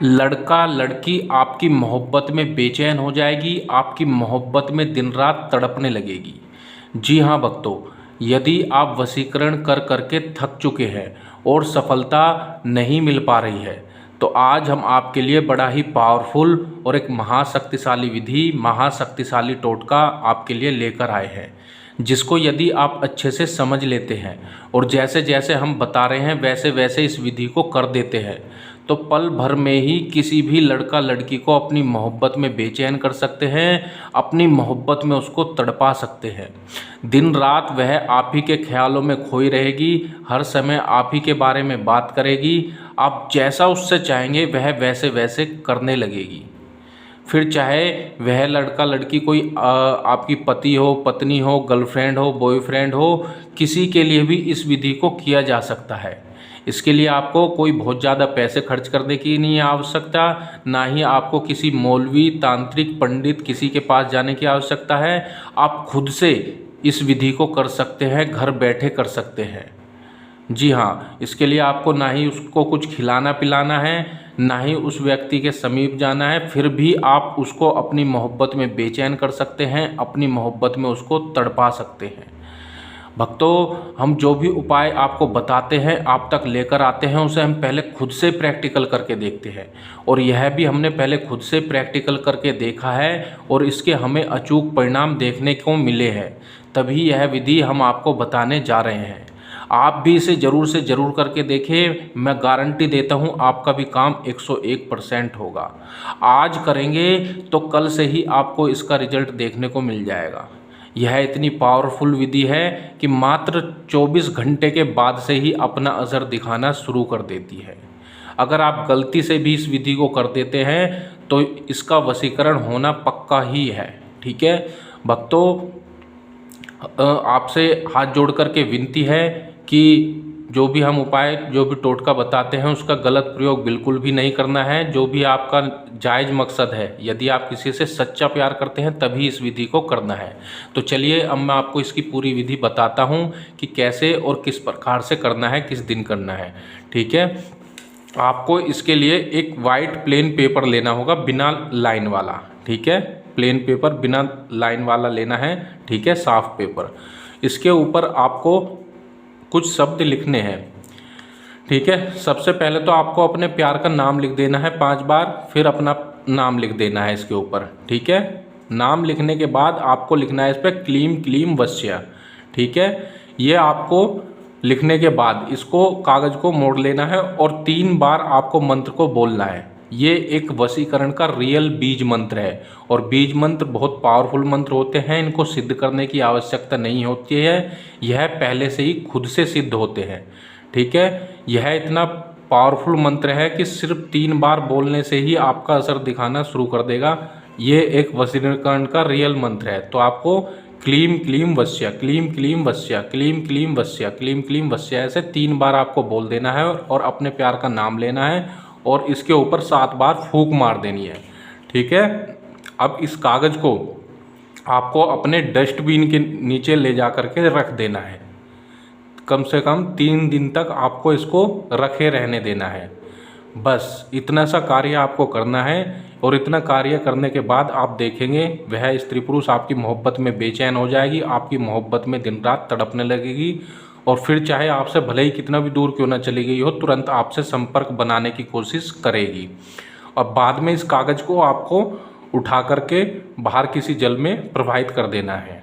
लड़का लड़की आपकी मोहब्बत में बेचैन हो जाएगी, आपकी मोहब्बत में दिन रात तड़पने लगेगी। जी हाँ भक्तों, यदि आप वशीकरण कर करके थक चुके हैं और सफलता नहीं मिल पा रही है, तो आज हम आपके लिए बड़ा ही पावरफुल और एक महाशक्तिशाली विधि, महाशक्तिशाली टोटका आपके लिए लेकर आए हैं, जिसको यदि आप अच्छे से समझ लेते हैं और जैसे जैसे हम बता रहे हैं वैसे वैसे इस विधि को कर देते हैं, तो पल भर में ही किसी भी लड़का लड़की को अपनी मोहब्बत में बेचैन कर सकते हैं, अपनी मोहब्बत में उसको तड़पा सकते हैं। दिन रात वह आप ही के ख्यालों में खोई रहेगी, हर समय आप ही के बारे में बात करेगी, आप जैसा उससे चाहेंगे वह वैसे वैसे करने लगेगी। फिर चाहे वह लड़का लड़की कोई आपकी पति हो, पत्नी हो, गर्लफ्रेंड हो, बॉयफ्रेंड हो, किसी के लिए भी इस विधि को किया जा सकता है। इसके लिए आपको कोई बहुत ज़्यादा पैसे खर्च करने की नहीं आवश्यकता, ना ही आपको किसी मौलवी, तांत्रिक, पंडित किसी के पास जाने की आवश्यकता है। आप खुद से इस विधि को कर सकते हैं, घर बैठे कर सकते हैं। जी हाँ, इसके लिए आपको ना ही उसको कुछ खिलाना पिलाना है, ना ही उस व्यक्ति के समीप जाना है, फिर भी आप उसको अपनी मोहब्बत में बेचैन कर सकते हैं, अपनी मोहब्बत में उसको तड़पा सकते हैं। भक्तों, हम जो भी उपाय आपको बताते हैं, आप तक लेकर आते हैं, उसे हम पहले खुद से प्रैक्टिकल करके देखते हैं, और यह भी हमने पहले खुद से प्रैक्टिकल करके देखा है और इसके हमें अचूक परिणाम देखने को मिले हैं, तभी यह विधि हम आपको बताने जा रहे हैं। आप भी इसे ज़रूर से ज़रूर करके देखें, मैं गारंटी देता हूँ आपका भी काम 101% होगा। आज करेंगे तो कल से ही आपको इसका रिजल्ट देखने को मिल जाएगा। यह इतनी पावरफुल विधि है कि मात्र 24 घंटे के बाद से ही अपना असर दिखाना शुरू कर देती है। अगर आप गलती से भी इस विधि को कर देते हैं तो इसका वशीकरण होना पक्का ही है। ठीक है भक्तों, आपसे हाथ जोड़ करके विनती है कि जो भी हम उपाय, जो भी टोटका बताते हैं उसका गलत प्रयोग बिल्कुल भी नहीं करना है। जो भी आपका जायज़ मकसद है, यदि आप किसी से सच्चा प्यार करते हैं तभी इस विधि को करना है। तो चलिए अब मैं आपको इसकी पूरी विधि बताता हूँ कि कैसे और किस प्रकार से करना है, किस दिन करना है। ठीक है, आपको इसके लिए एक वाइट प्लेन पेपर लेना होगा, बिना लाइन वाला। ठीक है, प्लेन पेपर बिना लाइन वाला लेना है। ठीक है, साफ पेपर। इसके ऊपर आपको कुछ शब्द लिखने हैं। ठीक है, सबसे पहले तो आपको अपने प्यार का नाम लिख देना है 5 बार, फिर अपना नाम लिख देना है इसके ऊपर। ठीक है, नाम लिखने के बाद आपको लिखना है इस पर क्लीम क्लीम वश्य। ठीक है, ये आपको लिखने के बाद इसको कागज़ को मोड़ लेना है और 3 बार आपको मंत्र को बोलना है। ये एक वशीकरण का रियल बीज मंत्र है, और बीज मंत्र बहुत पावरफुल मंत्र होते हैं, इनको सिद्ध करने की आवश्यकता नहीं होती है, यह पहले से ही खुद से सिद्ध होते हैं। ठीक है, यह इतना पावरफुल मंत्र है कि सिर्फ 3 बार बोलने से ही आपका असर दिखाना शुरू कर देगा। ये एक वशीकरण का रियल मंत्र है। तो आपको क्लीम क्लीम वश्य, क्लीम क्लीम वश्य, क्लीम क्लीम वश्य, क्लीम क्लीम वश्य, ऐसे 3 बार आपको बोल देना है और अपने प्यार का नाम लेना है और इसके ऊपर 7 बार फूंक मार देनी है। ठीक है, अब इस कागज़ को आपको अपने डस्टबिन के नीचे ले जा कर के रख देना है। कम से कम 3 दिन तक आपको इसको रखे रहने देना है। बस इतना सा कार्य आपको करना है, और इतना कार्य करने के बाद आप देखेंगे वह स्त्री पुरुष आपकी मोहब्बत में बेचैन हो जाएगी, आपकी मोहब्बत में दिन रात तड़पने लगेगी, और फिर चाहे आपसे भले ही कितना भी दूर क्यों ना चली गई हो, तुरंत आपसे संपर्क बनाने की कोशिश करेगी। और बाद में इस कागज़ को आपको उठा करके बाहर किसी जल में प्रवाहित कर देना है।